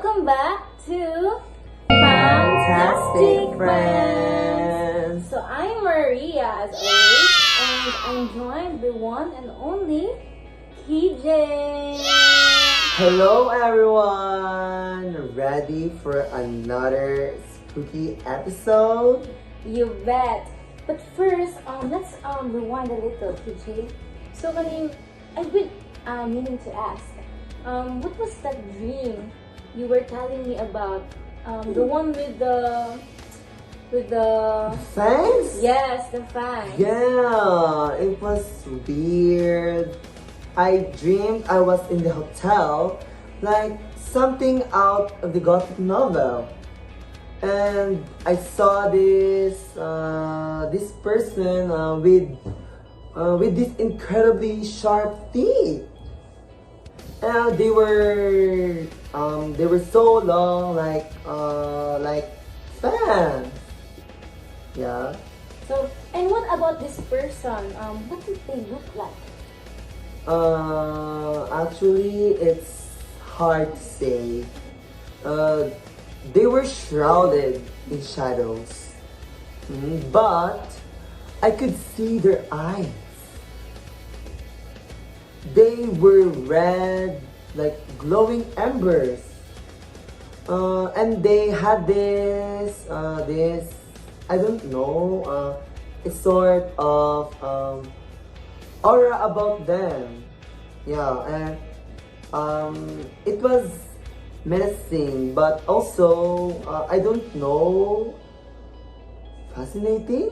Welcome back to Fangtastic Friends. So I'm Maria as always, and I'm joined by one and only Keejay. Hello everyone! Ready for another spooky episode? You bet. But first, let's rewind a little, Keejay. So I've been meaning to ask, what was that dream you were telling me about? The one with the Thanks? yes, the fangs. Yeah, it was weird. I dreamed I was in the hotel, like something out of the gothic novel. And I saw this person with this incredibly sharp teeth. And they were so long, like fans. Yeah. So, and what about this person? What did they look like? Actually, it's hard to say. They were shrouded in shadows, but I could see their eyes. They were red, like glowing embers. And they had this I don't know, a sort of aura about them. Yeah, and it was menacing, but also I don't know, fascinating.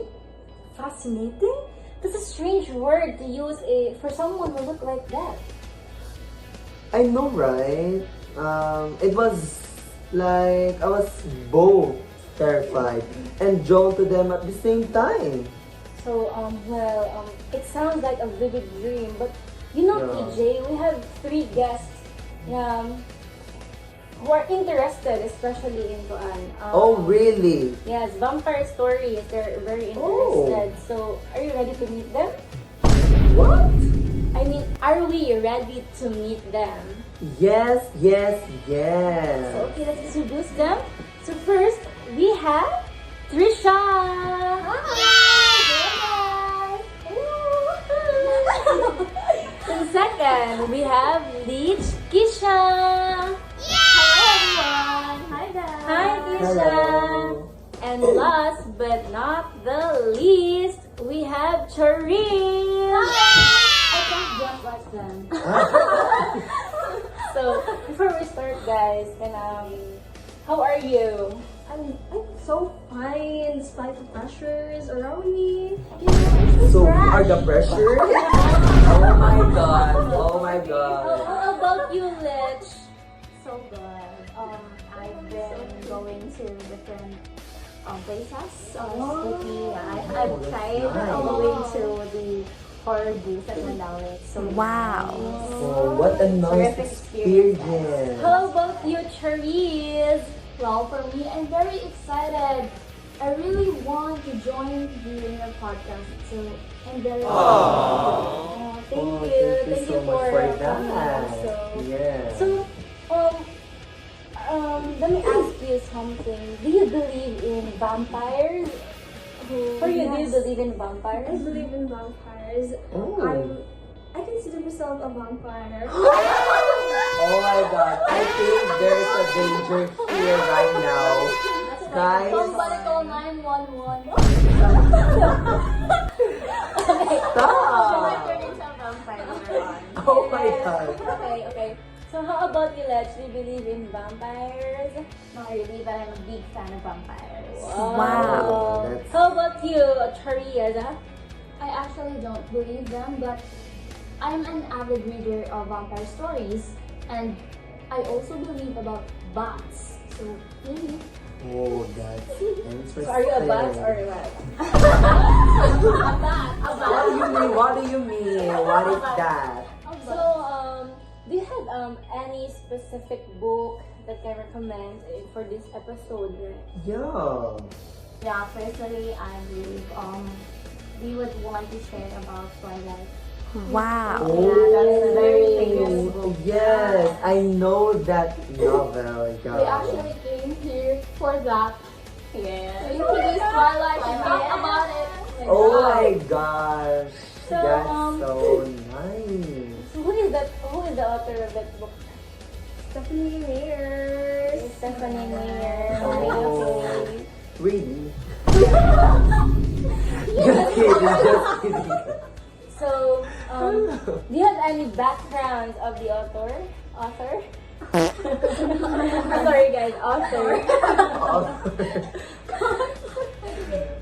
Fascinating? That's a strange word to use for someone who look like that. I know, right? It was like I was both terrified and drawn to them at the same time. So, it sounds like a vivid dream, but you know, Yeah. PJ, we have 3 guests who are interested, especially in Oh, really? yes, vampire stories. They're very Oh. interested. So, are you ready to meet them? What? I mean, are we ready to meet them? Yes, yes, So, yes. okay, let's introduce them. So first, we have Trisha. Hi. And second, we have Keisha. Hello, everyone. Hi, guys. Hi, Keisha. Hello. And last but not the least, we have Charisse. I can't jump like them. So, before we start, guys, how are you? I'm so fine despite the pressures around me. You know, I'm so So, fresh. are the pressure? Oh my god, oh my How, god. how about you, Lich? So good. I've been going to different places. Spooky. I've tried going to the horror booth at Mandalay. So Wow. Oh, what a nice Terrific experience. experience. How about you, Charisse? Well, for me, I'm very excited. I really want to join you in your podcast. So I'm very excited. Oh, Thank you. thank you so much for coming that. also. Yeah. So, let me ask you something. Do you believe in vampires? For you, do you Yes. believe in I vampires? believe in vampires. Oh. I consider myself a vampire. Oh my god, I think there's a danger here right now. Guys, Somebody call 911. stop! Oh my god. Okay. So how about you, Lex? Do you believe in vampires? Not really, but I'm a big fan of vampires. Wow. That's- How about you, Chariza? I actually don't believe them, but I'm an avid reader of vampire stories, and I also believe about bats. So maybe. Oh, that's interesting. So are you a bat or a what? A bat. What do you mean? What is that? So, do you have any specific book that can recommend for this episode? Yeah. Yeah, personally, I believe we would want to share about Twilight. Wow. Oh, that's very famous book. yes, I know that novel, We guys. actually came here for that. Yeah. So you can use Twilight and talk about it. Oh my gosh, So, that's so nice. So who is that? Who is the author of that book? Stephenie Meyer. Stephenie Meyer. Oh. Okay. Really? Just kidding. So, do you have any background of the author? Sorry guys, author.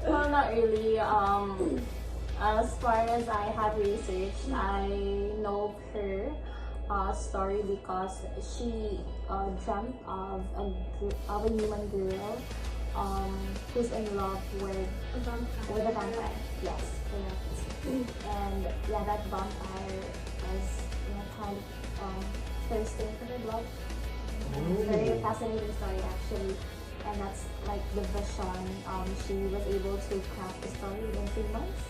Well, not really. As far as I have researched, I know her story because she dreamt of a human girl who's in love with a vampire. Yes, correct. And yeah, that vampire was kind of thirsting for her blood. Very fascinating story actually. And that's like the vision. She was able to craft the story within 3 months.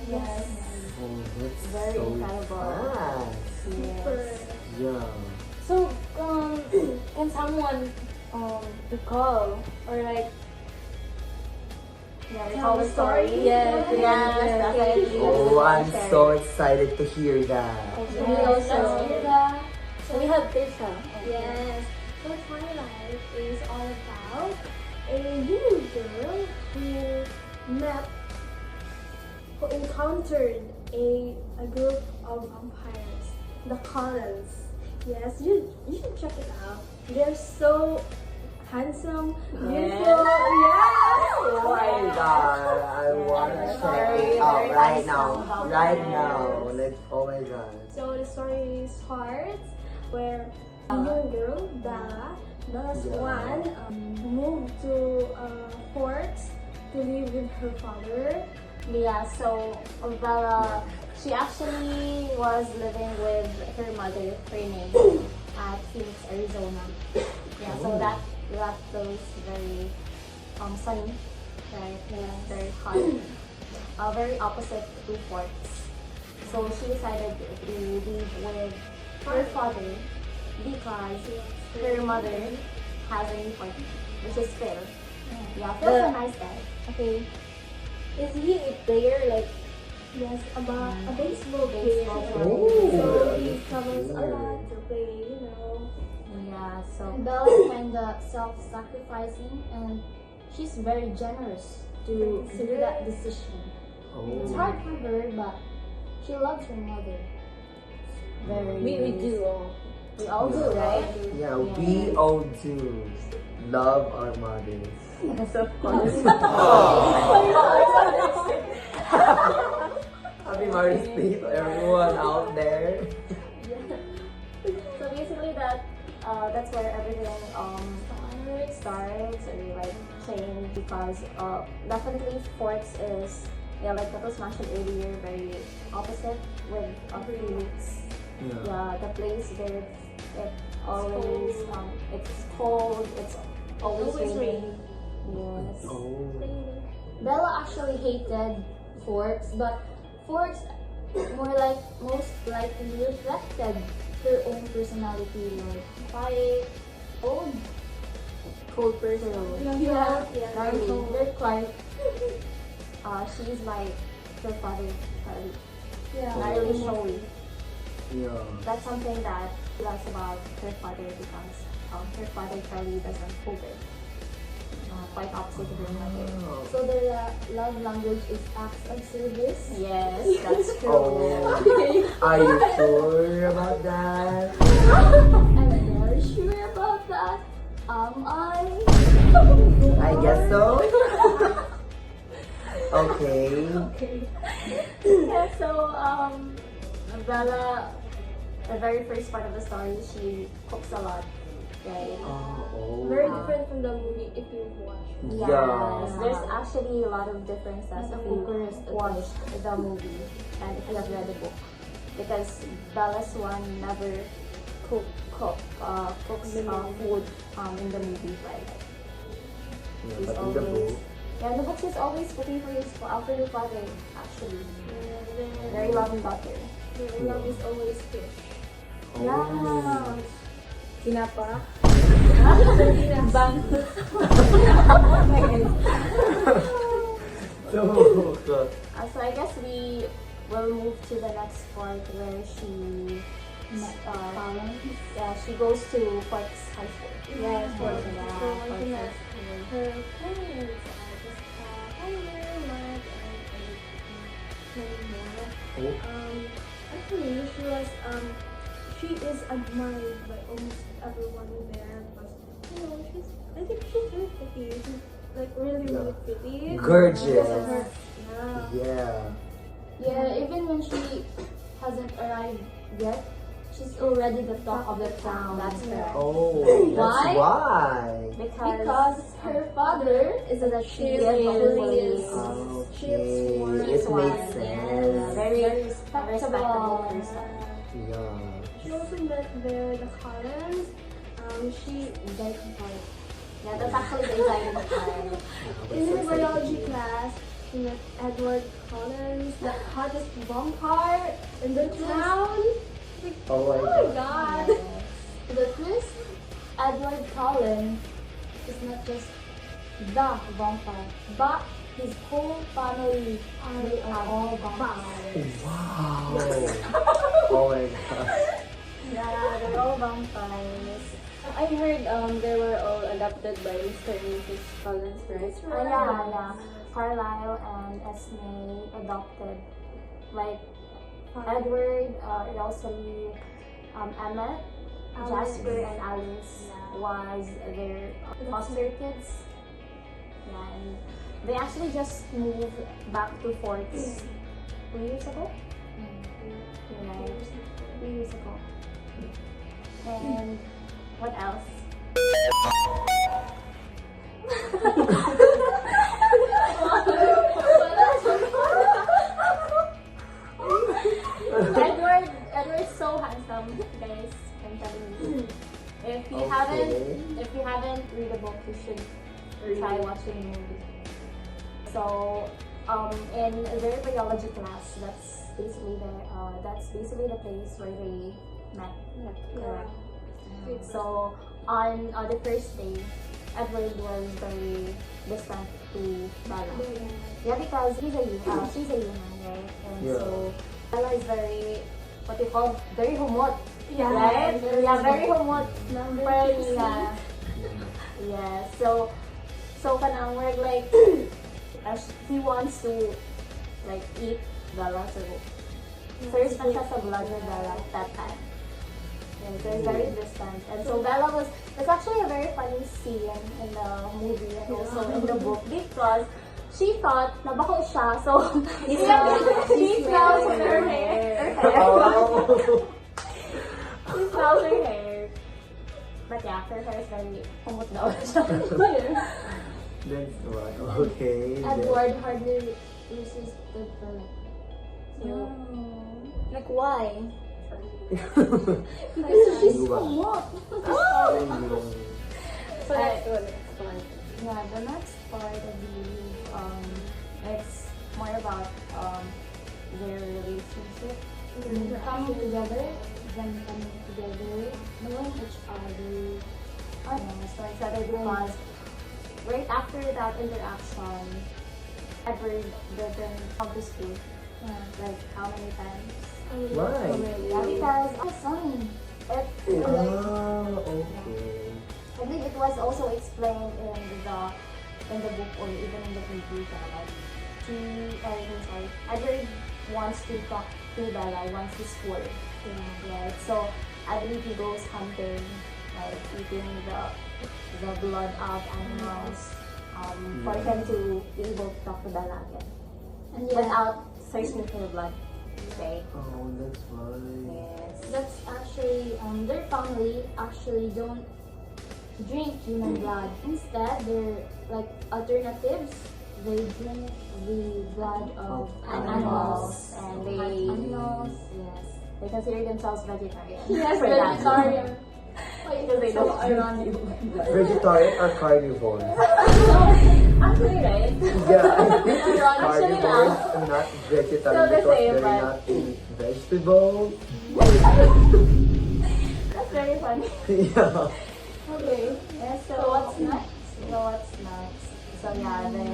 Yes. Oh, that's Very so incredible. fast. Yes. Yeah. So, can someone recall or like Yeah, recall the story. Yes, Yes, definitely. Oh, I'm so excited to hear that. Okay. We also hear that. So we have Tisha. Yes. So Twilight is all about a human girl who encountered a group of vampires, the Collins. Yes, you should check it out. They're so handsome, beautiful. Yes. Oh my god, I want to check it out right now. Right now. Like, oh my god. So the story starts where a young girl, Bella's one, moved to Fort to live with her father. Yeah, so Bella, she actually was living with her mother, her name, at Phoenix, Arizona. Yeah, so that was very sunny, right? Yeah, very hot. Very opposite to Forts. So she decided to live with her father because her mother has a new partner, which is Phil. Yeah, Phil's a nice guy. Okay. Is he a player like? Yes, about a baseball player. Oh. So he travels a lot to play, Yeah, so Bella is kind of self-sacrificing and she's very generous to do that decision. It's Oh. hard for her, but she loves her mother. very We do. we all do, right? Yeah, we all do love our mothers. Yes, of course. Happy Mother's Day to everyone out there. So basically that's where everything starts or like change because definitely Forts is like that was mentioned earlier, very opposite with Phoenix. Yeah, the place where it always it's cold, it's always raining. Yes. Oh. Bella actually hated Forks, but Forks most likely reflected her own personality, like quiet, old, Cold person. yeah, Very cold. very quiet. She's like her father, Charlie. Yeah, Not really showy. Yeah. That's something that she loves about her father because her father Charlie doesn't hold her. Quite opposite to her mother. So their love language is acts of service. Yes, that's true. Oh. Are you sure about that? I'm very sure about that. Am I? I guess so. Okay. Yeah, so Bella, the very first part of the story, she cooks a lot, right? Oh. Very different from the movie if you watch. Yes, there's actually a lot of differences The if cooker you is the watch the movie and if you have read the book. Because Bella's one never cooks food in the movie, right? Yeah, She's but in the always book. Yeah, in the books, he's always cooking for your father, actually. Very loving daughter. Their love is always fish. Yeah. Sinapa? So I guess we will move to the next part where she she goes to Forks High School. Yes, Forks. So I think that her parents are just Tyler, Matt, and Mara. Actually, she is admired by almost everyone there because I think she's very pretty. She's like really pretty. Gorgeous. Because of her, Yeah. Yeah, even when she hasn't arrived yet, she's already the talk of the town. That's correct. Oh, Why? that's why. Because her father is a chief police. Okay, She's it one. makes Yeah, sense. very respectable person. Yeah. She also met there the Collins. She Yeah, that's actually the exciting part. in her biology class. She met Edward Collins, the hottest vampire in the town. Like, Oh my my God. god. The twist, Edward Cullen is not just the vampire, but his whole family are all vampires. Wow. Oh my God. Yeah, they're all vampires. I heard they were all adopted by Mr. and Mrs. Collins, right? Yeah. Carlisle and Esme adopted, like Edward, Rosalie, Emmett, Jasper, and Alice was their foster kids. Yeah, and they actually just moved back to Forks 2 years ago. Yeah, 3 years ago. And what else? Edward's so handsome, guys. I'm telling you. If you haven't read the book, you should try watching the movie. So, in their biology class, that's basically the place where they met. Correct. So, on the first day, Edward was very distant to Bella. Yeah, because she's a human, right? And so Bella is very humot. Yeah. Right? Yeah, very humot. Yeah. So kanang we're like he wants to like eat Bella, so first na siya sa blood with Bella at that time. Yeah, they're very distant. And so it's actually a very funny scene in the movie and also in the book because she thought na bako siya, so she smells her hair. She smells her hair. But yeah, her hair is very humot daw siya. That's what. Okay. Edward hardly uses the permit. So, Like, why? because she's humot. So that's the next one. Yeah, the next part of the it's more about their relationship. Coming together, knowing each other. So excited because right after that interaction, Edward didn't come to school. Like how many times? Why? Yeah, because of the son. Okay. I believe it was also explained in the book or even in the movie that Edward wants to talk to Bella once he's full. Right? So I believe he goes hunting, like eating the blood of animals, for him to be able to talk to Bella again. And without thirsting for blood. Okay. Oh, that's why. Yes. That's actually, their family actually don't drink human blood. Instead, they're like alternatives. They drink the blood of animals. And Animals. yes, they consider themselves vegetarian. Yes, For that. vegetarian. Because they don't Vegetarian or carnivore? Actually, right? Yeah, I think Actually, carnivores are not vegetarian Still the because same, they're but- not eating vegetables. That's very funny. Yeah. Okay. Yeah, so what's next? So yeah, the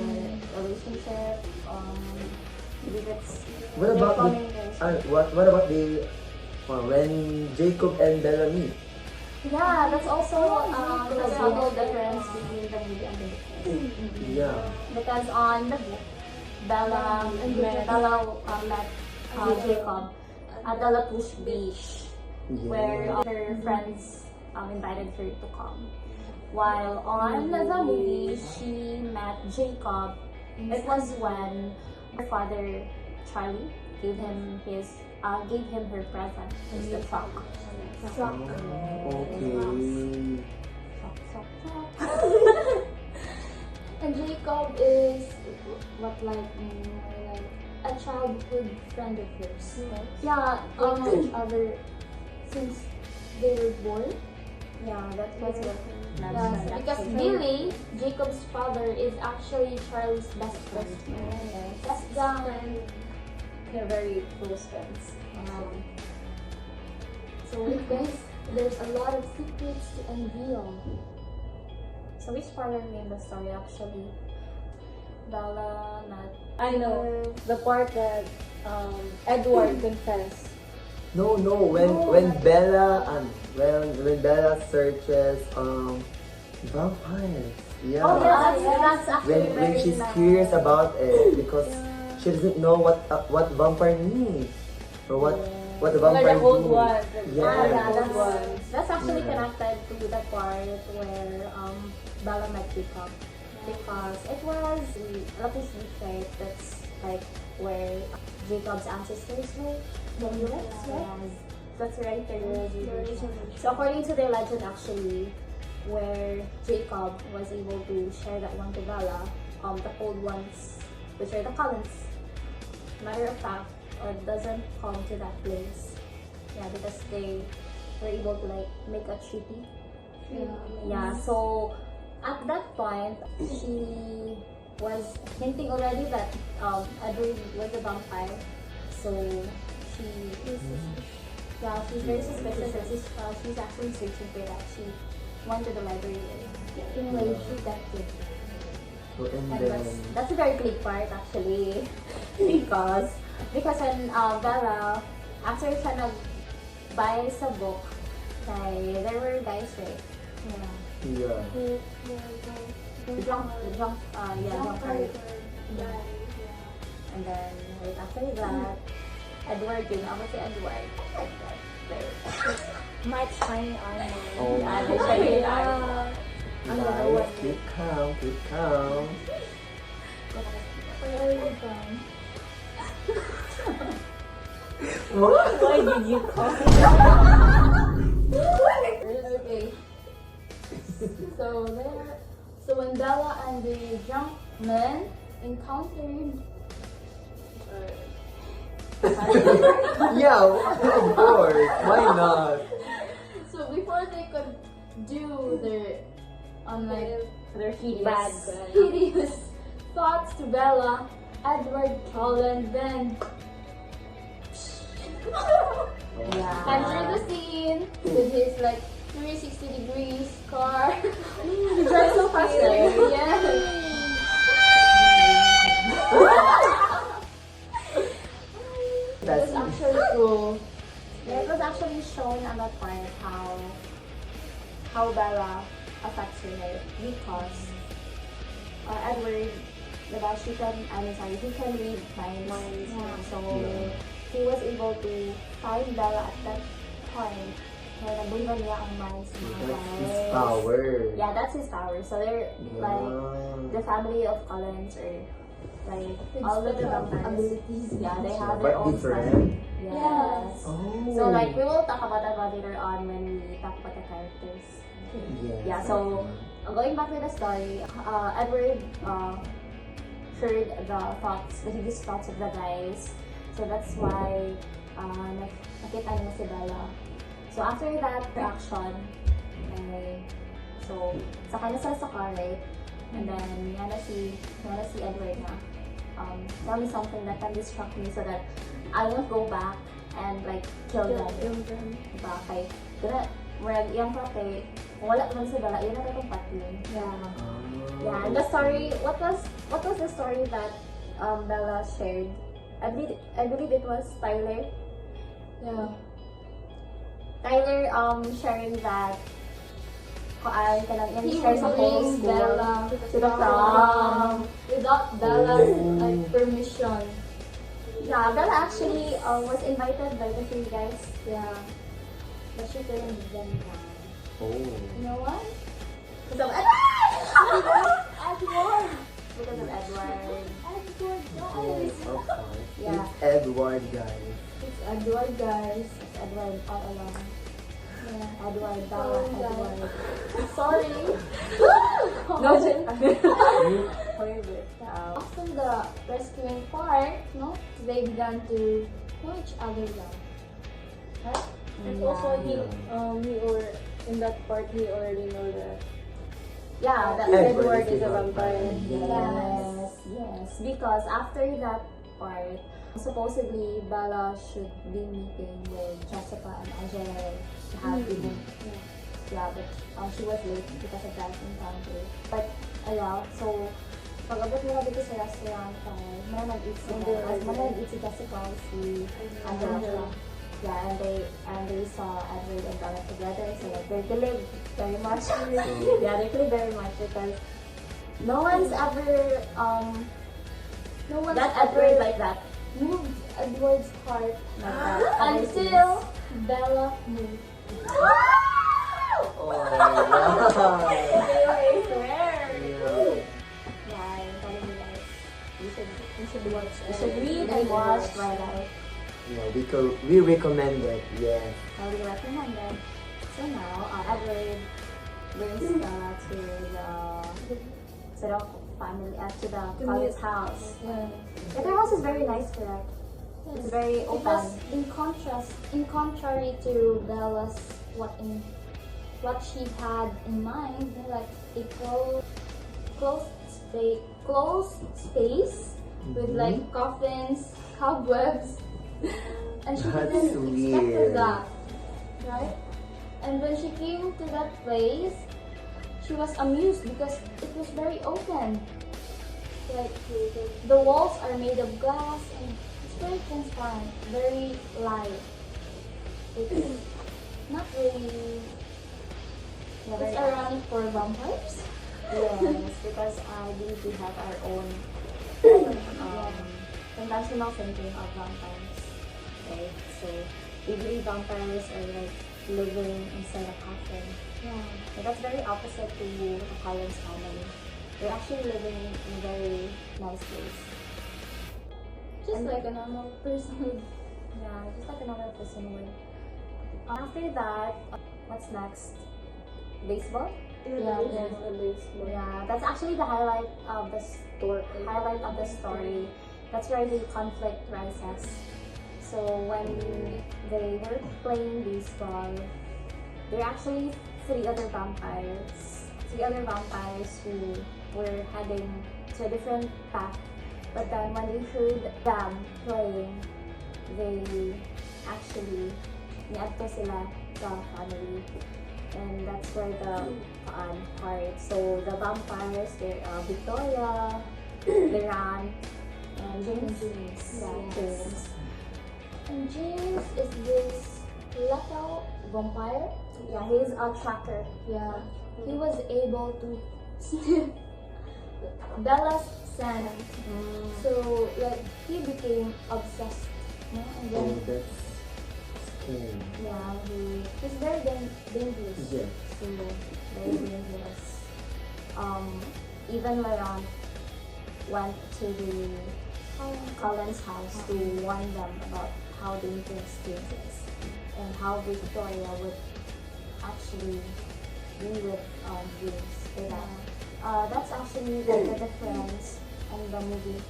relationship, I believe it's What about the communication. what about the when Jacob and Bella meet? Yeah, that's also a subtle difference between the movie and the book. Yeah. Because on the book, Bella met Jacob at the La Push Beach, where her friends invited her to come. While on the movie, she met Jacob. It was when her father, Charlie, gave him her present, which is the truck. Okay. And Jacob is like a childhood friend of yours. Yeah, They know each other since they were born. yeah, that was what Yeah, because Billy, Jacob's father, is actually Charlie's best friend. Best friend. they're very close friends. So wait guys, there's a lot of secrets to unveil. So which part of me in the story actually? Bella, not I know the part that Edward confessed. No, when Bella when Bella searches vampires. Yeah. Oh, that's actually when very she's nice. curious about it because she doesn't know what vampire means or what the vampire the old do. one. Yeah. That's actually Yeah. connected to the part where Bella met Jacob. Because it was Lapis Lazuli, that's like where Jacob's ancestors were. Yes, that's right. So according to the legend actually, where Jacob was able to share that one to Bella, the old ones, which are the Collins, matter of fact, doesn't come to that place. Yeah, because they were able to like make a treaty. Yeah, so at that point, she was hinting already that Edward was a vampire. So she's very suspicious. And she's actually searching for that. She went to the library. Anyway, she got it. So, and And then that's a very big part actually, because when Bella, after siya nag-buy sa book, there were guys, right? yeah. Drunk card. And then right after that, Edward, yun ako si Edward. Might shiny armor. Oh Yeah, my they God. shiny Guys, keep calm. Where are you from? What? Why did you call me? Okay. So when Bella and the drunk men encountered Yeah, of course. Why not? so before they could do their They're hideous thoughts to Bella, Edward Cullen then entered the scene with his like 360 degrees car. He drives so fast, right? Yes. It was actually cool. Yeah, it was actually shown on that part how Bella affects her life because Edward, diba, he can read minds. So he was able to find Bella at that point. Kaya nabulban niya ang minds ng mga That's his guys. power. Yeah, that's his power. So they're like the family of Collins or like all of the vampires. abilities. Yeah, they have But their own different? style. Yes. Oh. So like we will talk about that later on when we talk about the characters. Yes. Yeah, so going back to the story, Edward heard the hideous thoughts of the guys. So that's why nakita niya si Bella. So after that reaction, so sa kanya sa car, right? And then you wanna see Edward na tell me something that can distract me so that I won't go back and like kill them. Diba? Kay, gana, murag iyang pate, kung wala man sa Bella, yun na itong patin. Yeah, and the story, what was the story that Bella shared? I believe it was Tyler. Yeah. Tyler sharing that He share sa whole brings school Bella to the prom. without Bella's like permission. Yeah, Bella actually was invited by the three guys. Yeah. But she turned them down. Oh. You know why? Because of Edward! Edward! Because of Edward. Edward, Yes, guys. of course. Yeah. It's Edward, guys. It's Edward, guys. It's Edward all along. Yeah. Edward, Bella, Oh, Edward. Sorry. No, After the rescuing part, no, they began to know each other well. Right? And also he or in that part he already know that Yeah, that Edward Edward is a vampire. Yes, because after that part, supposedly Bella should be meeting with Jessica and Ajay to have dinner. Yeah, but she was late because of that encounter. But so pag-abot nila dito sa restaurant, may nag-eat si Jessica, si Angela. Yeah, and they saw Edward and Bella together, so like they believed very much. Yeah, they believed very much because no one's ever that Edward like that. moved Edward's heart Like that. until Bella moved. Oh my god. I swear. Yeah. Yeah, I'm telling you guys. You should watch. You should should read read and and watch watch. Twilight. Yeah, we recommend it. Yes. I would recommend it. So now, Edward brings Bella to the family, to the Colin's house. Yeah. But their house is very nice, correct? It's very open. Because in contrary to Bella's what she had in mind, like a closed space with like coffins, cobwebs, and she That's didn't expect weird. that, right? And when she came to that place, she was amused because it was very open. Like the walls are made of glass and it's very transparent, very light. It's not really. Yeah, It's very ironic for vampires. Yes, because I believe we have our own conventional thinking of vampires. Right? So we believe vampires are like living inside a coffin. Yeah. But that's very opposite to the Collins family. They're actually living in a very nice place. Just like a normal person would. Yeah, just like another person would. After that, what's next? Baseball? Yeah, Yeah, that's actually the highlight of the story. Highlight of the story. That's where the conflict rises. So when they were playing baseball, there are actually three other vampires who were heading to a different path. But then when they heard them playing, they actually niadto sila sa family. And that's where the part. So the vampires, they're Victoria, Leran, and James. Yeah, James. And James is this lethal vampire. Yeah, he's a tracker. Yeah. He was able to sniff Bella's scent. So like he became obsessed. No? And then Oh, that's scary. Yeah, he's very dangerous. Yes. so very dangerous. Even Leran went to the Collins house to warn them about how dangerous James is and how Victoria would actually be with James. For that. That's actually the difference in the movie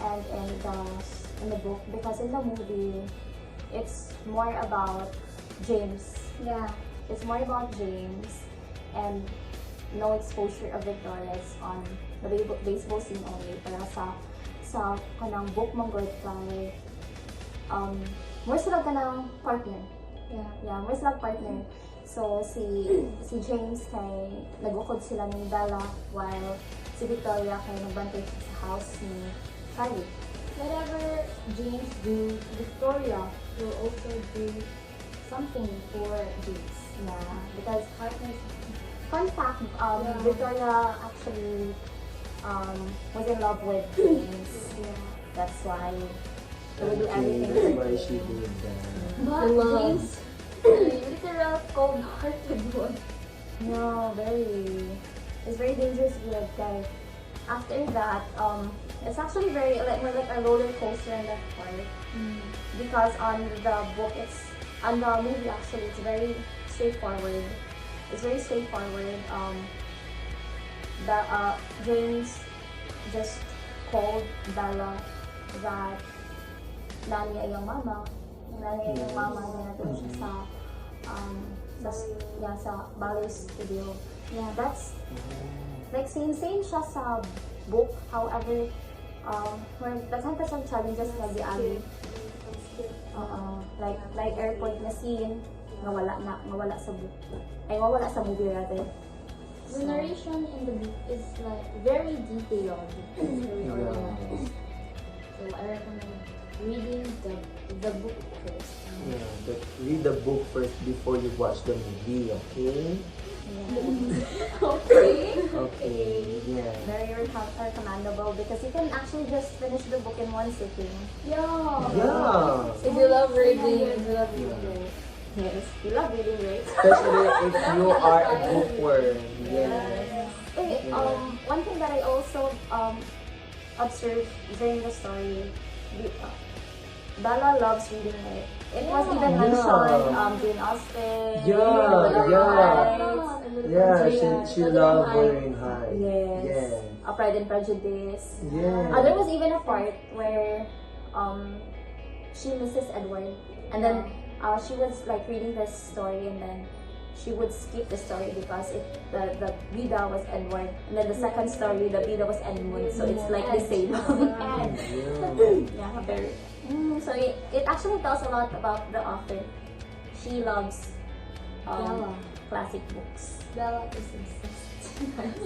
and in the book, because in the movie it's more about James. Yeah. It's more about James, and no exposure of Victoria's on the baseball scene only. Pero sa kanang book manggod kay more sila kanang partner. Yeah, more sila partner. So si James kay nagukod sila ni Bella while si Victoria kay nagbantay siya sa house ni Kylie. Whatever James do, Victoria will also do Something for James. Yeah, because partners. fun fact, Victoria actually was in love with James. That's why they would do everything That's for why James. she did that. But James, literal cold-hearted one. No, it's very dangerous good guy. After that, it's actually very more like a roller coaster in that part. Because on the book, on the movie actually, it's very straightforward. It's very straightforward. James just called Bella that Nani ay yung mama. Nani ay yung mama na natin siya sa ballet studio. Yeah, that's like same siya sa book. However, daghan pa siyang challenges nga giagi. Like airport na scene nga wala sa book. Ay wala sa movie rather. The narration in the book is like very detailed. It's very organized. So I recommend reading the book first. Yeah, but read the book first before you watch the movie, okay? Okay, yeah. Very recommendable because you can actually just finish the book in one sitting. Yeah. If you love reading, right? Yes, you love reading, right? Especially if you are a bookworm. Yes. One thing that I also observed during the story, Bella loves reading it. It was even mentioned Jane Austen. She loved wearing high. Yes. A Pride and Prejudice. Yeah. There was even a part where she misses Edward, and then she was like reading this story, and then she would skip the story because the Vida was Edward, and then the second story the Vida was Edmund, so it's like the same. Yeah, very. So it actually tells a lot about the author. She loves classic books. Bella is obsessed.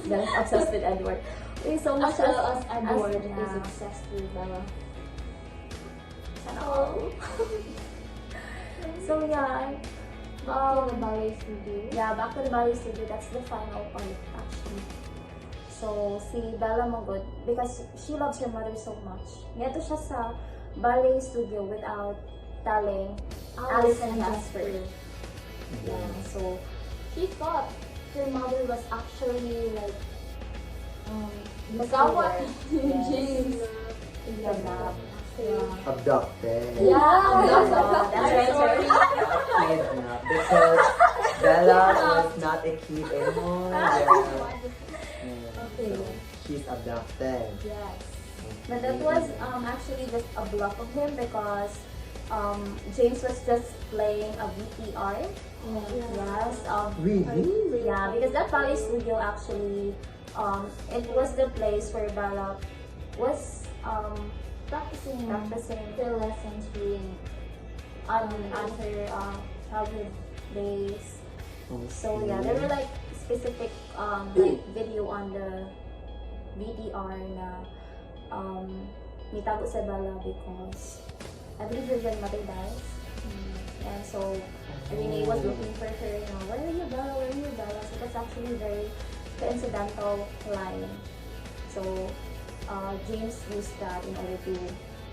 Bella's obsessed with Edward. Okay, so much As well as Edward yeah. is obsessed with Bella. So yeah, Back to the ballet studio. yeah, back to the ballet studio. That's the final part actually. So si Bella Magod, because she loves her mother so much, nito siya sa ballet studio without telling Alice and Jasper. Yeah, so She thought her mother was actually like Nagawa. Yes. James. Kidnapped. Yeah. Abducted. That's right, sorry. Kidnapped. Because Bella was not a kid anymore. Okay. So she's abducted. Yes. But that was actually just a bluff of him because James was just playing a VTR. Yes. Really? Yeah, because that ballet studio actually, it was the place where Bella was Practicing her lessons during on her childhood days. So yeah, there were like specific like video on the VTR na nitago sa Bella because I believe her grandmother dies. And so Renee was looking for her, you know, where are you Bella, where are you Bella? So that's actually very coincidental line. So James used that in order to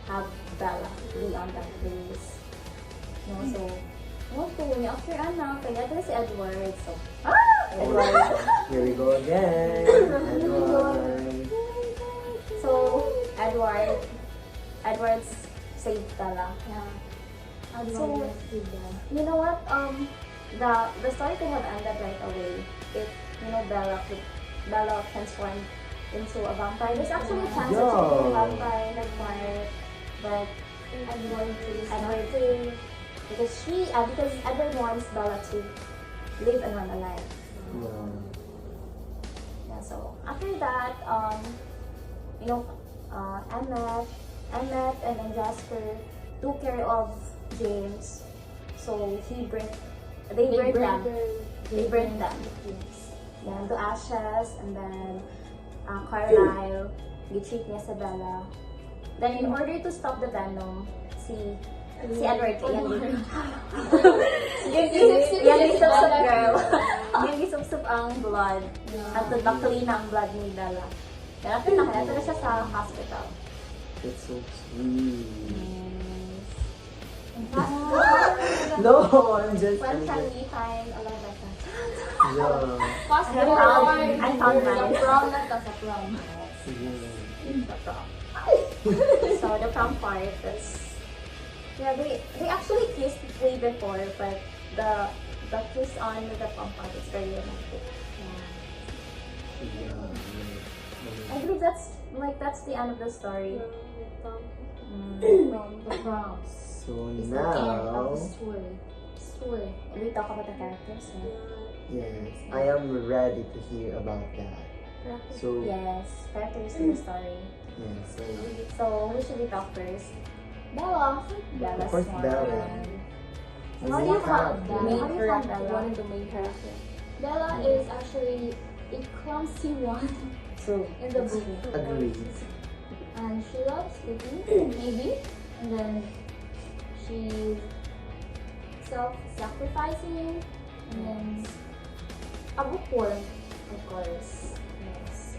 have Bella be on that place. No, so okay, after Anna, kaya si Edward. So Edward. Here we go again. Edward. So Edward saved Bella. Yeah. So you know what? The story could have ended right away if Bella transformed into a vampire. There's actually a chance that she could be a vampire in that part, but Edward too, because Edward wants Bella to live and run alive. Yeah. Yeah, so after that, you know, Emmett and then Jasper took care of James. So they burned them. Then to ashes, and then Carlisle, gitreat niya sa Bella. Then in order to stop the venom, si Edward, yung gisupsup girl, yung gisupsup ang blood, at nag-clean ang blood ni Bella. Then after na siya sa hospital. It's so sweet. No, I'm just. When can we find a lot of that? Yeah. I found mine. Sa prom na to, sa prom. The prom. So the prom part is, yeah, they actually kissed way before, but the kiss on the prom part is very romantic. I believe that's the end of the story. The prom. So It's the end now, of the story. We talk about the characters. yes, I am ready to hear about that. So Yes, characters in the story. yes, So who should we talk first? Bella. Bella's Of course, more Bella. fun. As How do a you call character. Bella? Main character. Bella? One of the main character. Bella is actually a clumsy one True. in the That's book. true. Agreed. And she loves cooking, maybe. And then she's self-sacrificing. And then a bookworm, of course. Yes.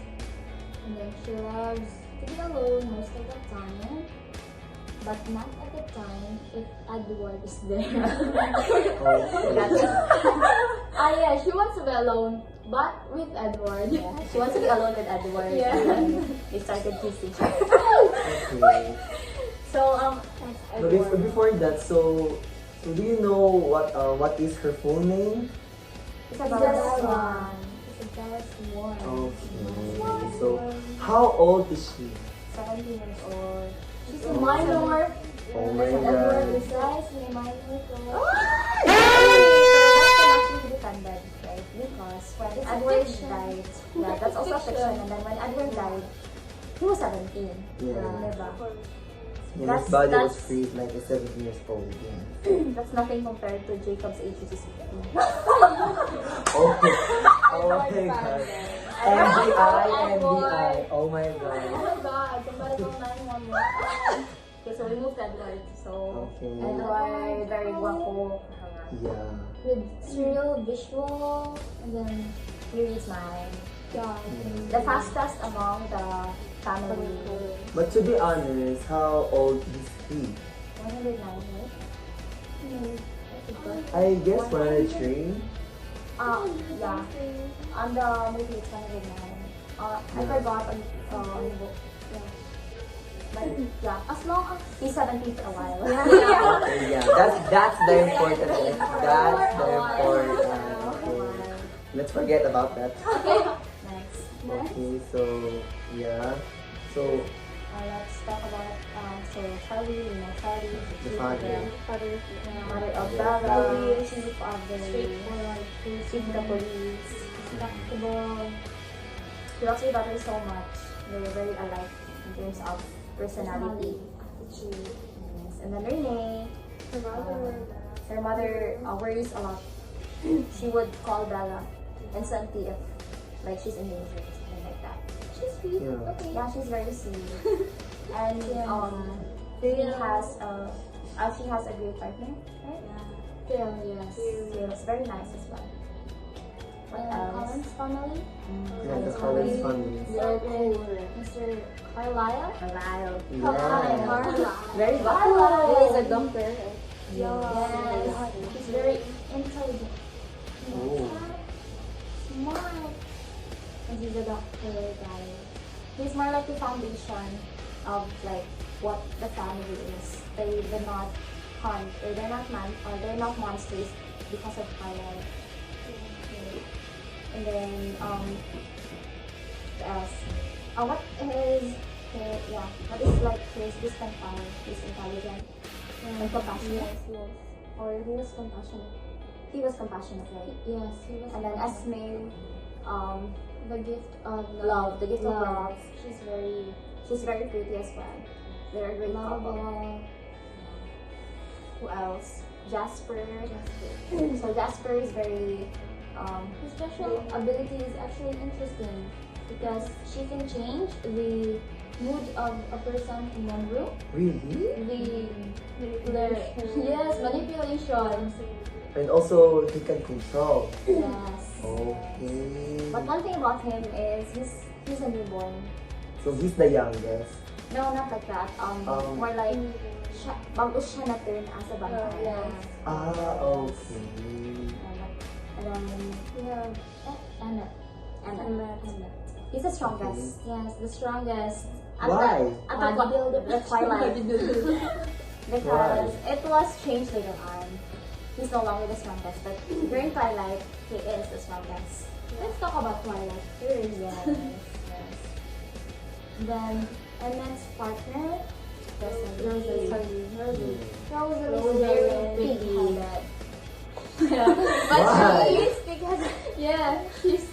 And then she loves to be alone most of the time. But not at the time if Edward is there. Yeah, she wants to be alone, but with Edward. Yeah. She wants to be alone with Edward. Yeah. And they started kissing. Okay. So But before that, so do you know what is her full name? Isabella's one. Isabella's one. Okay. So how old is she? 17 years old. She's a minor. Oh my Edward God. is a minor. That can actually be defended, right? Because when It's a Edward fiction. died, yeah, that's also a fiction. And then when Edward died, he was 17. Yeah. Diba? Yeah, That's- his body was that's- freed like a 7 years old. Yeah. That's nothing compared to Jacob's age, which is 15. Oh my God. NBI. Oh my Oh God. my god, somebody call 911. Okay, so we moved to Edward. So Okay. Edward, very guapo. Yeah. With serial visual, and then He reads mine. yeah, The fastest among the family. But to be honest, how old is he? 109, right? I guess 103. Yeah. On the movie, it's 109. I forgot on the book. Yeah. But yeah, as long as he's 17 for a while. Okay, yeah, that's the important thing. That's the important. Okay. Let's forget about that. Next. Okay, so yeah, so Let's talk about Charlie. You know Charlie, the father. mother of Bella, chief of the chief of the police. Respectable. He loves his daughter so much. They were very alike in terms of personality. Yes. And then Renee, her mother worries a lot. She would call Bella instantly if like she's in danger, something like that. she's sweet. Yeah. Okay. Yeah, she's very sweet. And she has a great partner, right? Yeah, yes. It's very nice as well. What else? Colin's family. Yeah, the Collins family. Very cool. Mr. Carlisle. Carlisle. Yeah. Very He good. is a doctor. Yes. He's very intelligent. Oh. Smart. And he's a doctor guy. He's more like the foundation of like what the family is. They're not hunt or they're not monsters because of Twilight. And then what else? What is like his distant power? He's intelligent and compassionate. Yes. Or he was compassionate. He was compassionate, right? Yes, he was. And then Esme, The gift of Love, the gift of love. She's very pretty as well. They're a great couple. Lovable. Who else? Jasper. So Jasper is very His special ability is actually interesting because she can change the mood of a person in one room. Really? Yes, manipulation. And also, he can control. Yes. Okay. But one thing about him is he's a newborn. So he's the youngest. No, not like that. More like bago siya na turn as a vampire. Yes. Okay. And then We have Anna. He's the strongest. yes, the strongest. Why? At the Twilight. Because it was changed later on. He's no longer the strongest, but during Twilight, he is the strongest. Let's talk about Twilight first. Yes. Then Emma's partner, Rosalie. Rosalie is Rosalie very is big-headed. Why? But she is big-headed. Yeah, she's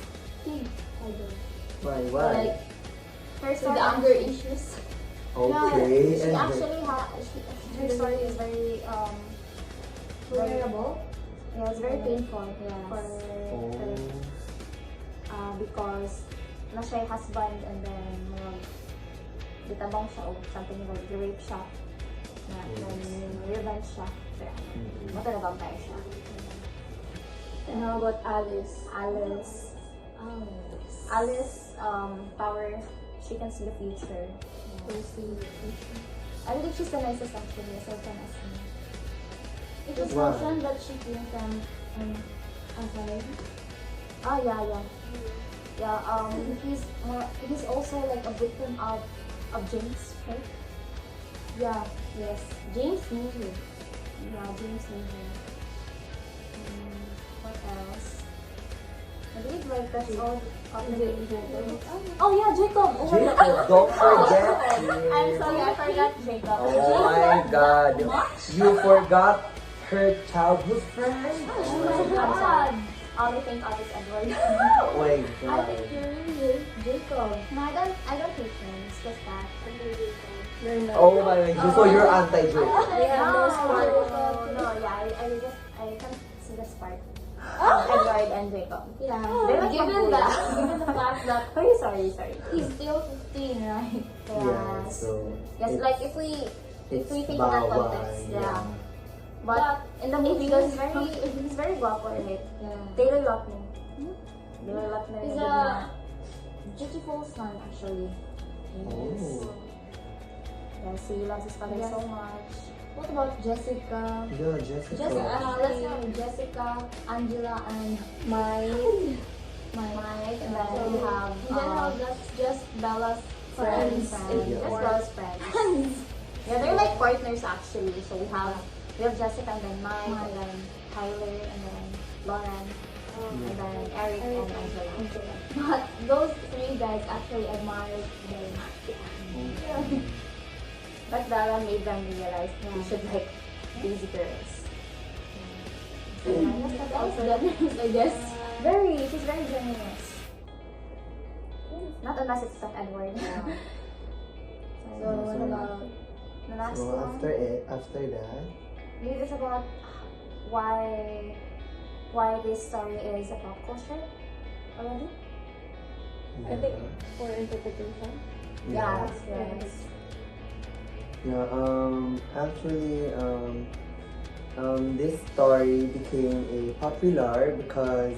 big-headed. Why? Like, Her with story, anger issues. Okay. she And actually her story is very Vulnerable. yeah, it's very painful for oh. her. Because na siya yung husband and then ditabang siya o something like rape siya na then revenge siya. Kaya, mata na vampire siya. And how about Alice? Alice, power, she can see the future. I believe she's the nicest actually, aside from Asma. It was Wow. mentioned that she came from outside. Ah, yeah. Yeah, he's also like a victim of James, right? Yeah, yes. James knew her. Yeah, James knew her. What else? I believe like that's all. Oh yeah, Jacob! Oh my God. Jacob, don't forget him. I'm sorry, I forgot Jacob. Oh my God. You forgot her childhood friend? Oh my God! All I think of is Edward. Oh my I God. think you really hate Jacob. No, I don't hate him. It's just that. You're not. Oh my God. So you're anti-Jacob. Yeah, no, no spark. no, yeah, I can't see the spark. Edward and Jacob. Yeah. They're like Given magkuya. the fact that Oh, sorry. he's still 15, right? Yeah, so Yes, it's- like if we think in that bawal, context, yeah. But in the movie, he's very guapo, right? Yeah. Taylor Lautner. Taylor Lautner. He's a dutiful son, actually. Oh. Yes, he loves his father Yes. so much. What about Jessica? Yeah, Jessica. Let's have Jessica, Angela, and Mike. Mike, and then we have In general, that's just Bella's friends, friends. just close friends. Yeah, they're like partners actually. So we have Jessica and then Mike, and then Tyler, and then Lauren, and then Eric and Angela. But those three guys actually admired them. But Bella made them realize we should like these girls. So, yeah, that's also Generous, I guess. she's very generous. Not unless it's Steph Edward. So what about the next So one? after that, Maybe it's about why this story is a pop culture already. yeah. I think for interpretation. Yes. Yeah, actually, this story became a popular because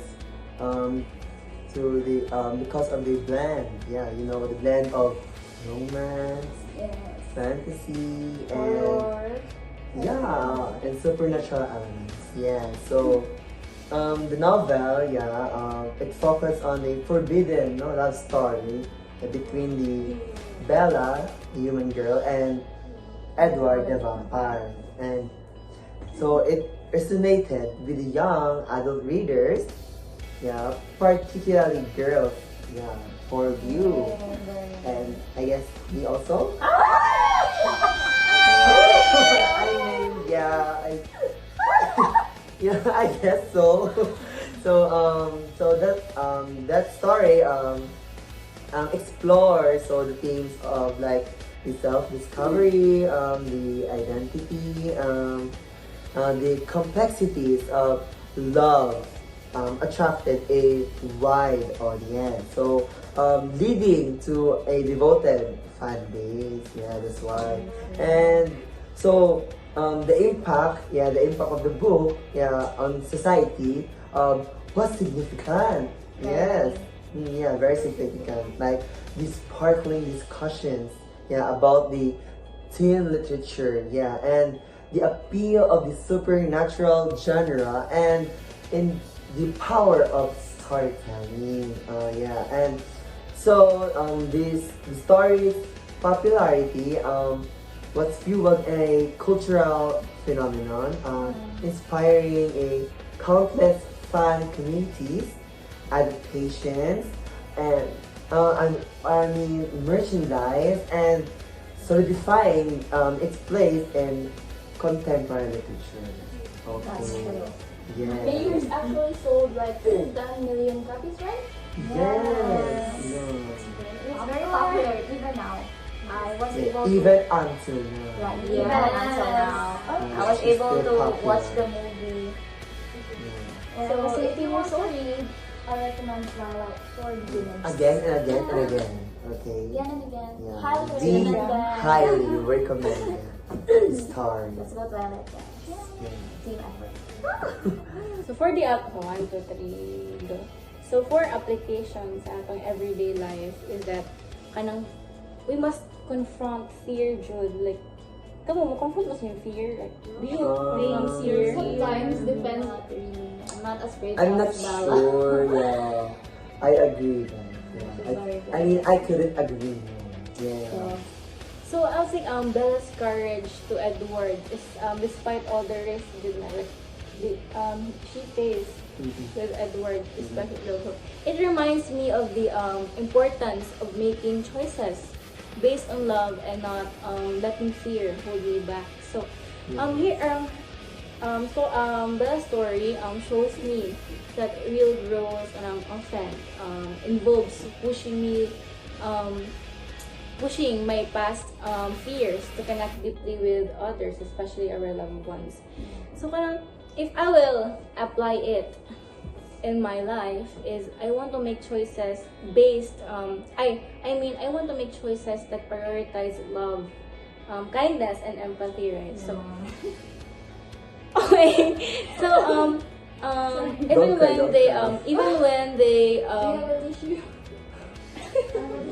because of the blend. Yeah, you know, the blend of romance, fantasy, and and supernatural elements. Yeah, so the novel, it focused on a forbidden love story between the Bella, the human girl, and Edward, the vampire. And so it resonated with the young adult readers, particularly girls, for you. And I guess me also. I mean, I guess so. So that explore the themes of like the self-discovery, the identity, the complexities of love attracted a wide audience. So leading to a devoted fan base. Yeah, that's why. And so the impact of the book, on society, was significant. Yes. Yeah, very significant. Like these sparkling discussions, about the teen literature, and the appeal of the supernatural genre, and in the power of storytelling. And so this the story's popularity was fueled a cultural phenomenon, inspiring a countless fan communities, adaptations, and merchandise, and solidifying its place in contemporary literature. Okay. That's true. Yes. Mayors actually sold like 10 million copies, right? Yes. It's very popular even now. I was able to Even until now. right, even until now. I was She's able still to popular. watch the movie. So if you want to read, I recommend Twilight for beginners. Again and again and again. Okay. Again and again. Yeah. Highly The recommend. highly recommended story. Let's go to Twilight, guys. Yeah. Team effort. So for the 1, 2, 3, go. So for applications sa atong everyday life is that kanang we must confront fear, Jude. Like, kamo mo confront mo sa yung fear, like do you face fear? Sometimes depends. I'm not as great I'm not as Bella. sure. Yeah, I agree. Yeah. I mean, I couldn't agree more. Yeah. So I was like, Bella's courage to Edward is despite all the risks, like she faced with Edward, especially also. It reminds me of the importance of making choices based on love and not letting fear hold me back. So Bella's story shows me that real growth often involves pushing my past fears to connect deeply with others, especially our loved ones. So if I will apply it in my life, is I want to make choices based I want to make choices that prioritize love, kindness, and empathy, right? So okay. So even when they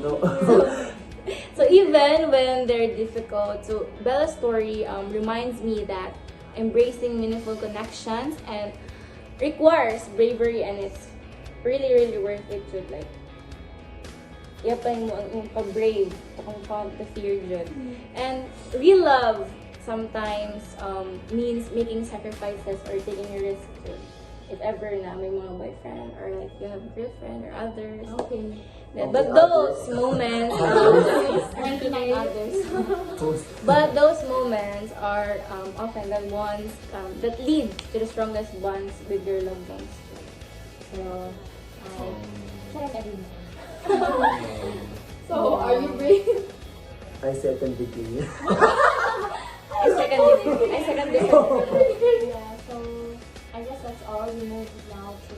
No. So even when they're difficult, so Bella's story reminds me that embracing meaningful connections and requires bravery, and it's really, really worth it to like yapay mo ang pag-brave to confront the fear dyan. And real love sometimes means making sacrifices or taking a risk too. If ever na may mga boyfriend or like you have a girlfriend or others. Okay. But those moments, 99 others. but those moments are often the ones that lead to the strongest bonds with your loved ones. So, I can't agree more. So are you brave? I second degree. I second it. Yeah, so I guess that's all. We move now to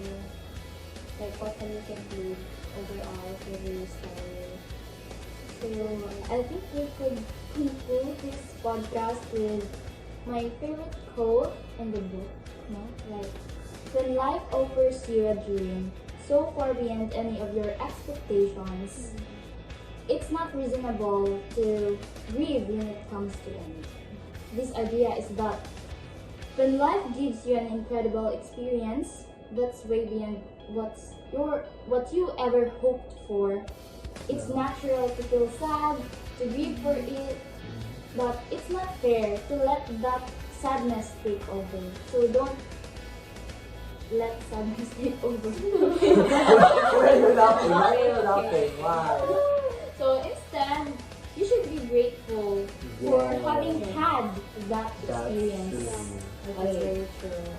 like what can you conclude overall for your story. So I think we could conclude this podcast with my favorite quote in the book. No? Like, when life offers you a dream so far beyond any of your expectations, it's not reasonable to grieve when it comes to end. This idea is that when life gives you an incredible experience that's way beyond what you ever hoped for, it's natural to feel sad, to grieve for it, but it's not fair to let that sadness take over. So don't let sadness take over. Why are you laughing? Why are you laughing? Why? So instead, you should be grateful for Yeah. having had that That's experience. true. That's very true.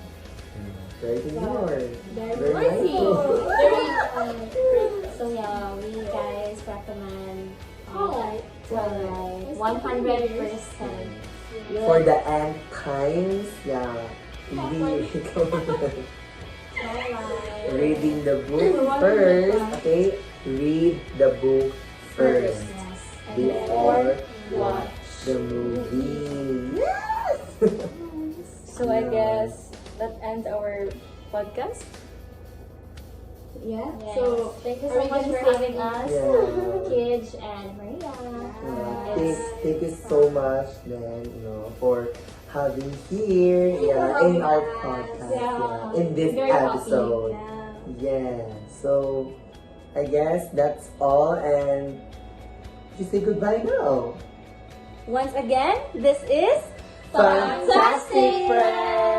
Very more. Very nice. So yeah, we guys recommend Twilight. Twilight 100%. For the end times, yeah. Really recommend reading the book first. Okay? Read the book first. Yes. And Before then watch the movie. So I guess that ends our podcast. Yeah. Yes. So, thank you are so we much gonna for say having us, Yeah. Keej and Maria. Yeah, thank you so much, then, for having here, in our podcast, in this Very happy. episode. Yeah, so I guess that's all, and you say goodbye now. Once again, this is Fangtastic Friends.